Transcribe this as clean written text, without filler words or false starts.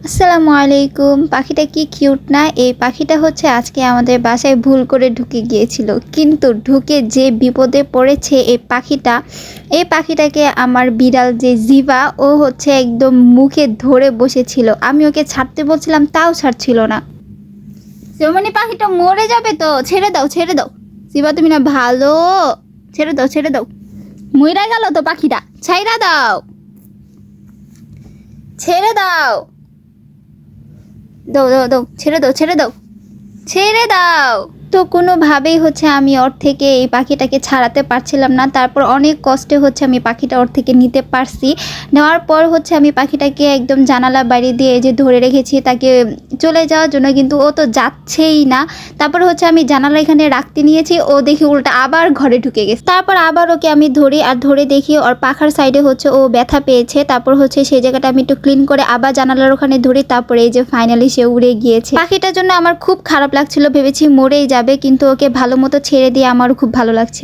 আসসালামু আলাইকুম। পাখিটা কি কিউট না? এই পাখিটা হচ্ছে আজকে আমাদের বাসায় ভুল করে ঢুকে গিয়েছিল। কিন্তু ঢুকে যে বিপদে পড়েছে এই পাখিটাকে আমার বিড়াল যে জিভা ও হচ্ছে একদম মুখে ধরে বসেছিল। আমি ওকে ছাড়তে বলছিলাম তাও ছাড়ছিল না। যেমনই পাখিটা মরে যাবে তো, ছেড়ে দাও ছেড়ে দাও। জিভা তুমি না ভালো, ছেড়ে দাও ছেড়ে দাও। মইরা গেল তো পাখিটা, ছাইরা দাও, ছেড়ে দাও, দাও দাও দাও, ছেড়ে দাও ছেড়ে দাও, ছেড়ে দাও। তো কোনোভাবেই হচ্ছে আমি ওর থেকে এই পাখিটাকে ছাড়াতে পারছিলাম না। তারপর অনেক কষ্টে হচ্ছে আমি পাখিটা ওর থেকে নিতে পারছি। নেওয়ার পর হচ্ছে আমি পাখিটাকে একদম জানালা বাইরে দিয়ে যে ধরে রেখেছি তাকে চলে যাওয়ার জন্য, কিন্তু ও তো যাচ্ছেই না। তারপর হচ্ছে আমি জানালা এখানে রাখতে নিয়েছি, ও দেখি উল্টা আবার ঘরে ঢুকে গেছে। তারপর আবার ওকে আমি ধরি আর ধরে দেখি ওর পাখার সাইডে হচ্ছে ও ব্যথা পেয়েছে। তারপর হচ্ছে সেই জায়গাটা আমি একটু ক্লিন করে আবার জানালার ওখানে ধরি। তারপরে এই যে ফাইনালি সে উড়ে গিয়েছে। পাখিটার জন্য আমার খুব খারাপ লাগছিল, ভেবেছি মরেই যাবে, কিন্তু ওকে ভালো মতো ছেড়ে দিয়ে আমার খুব ভালো লাগছে।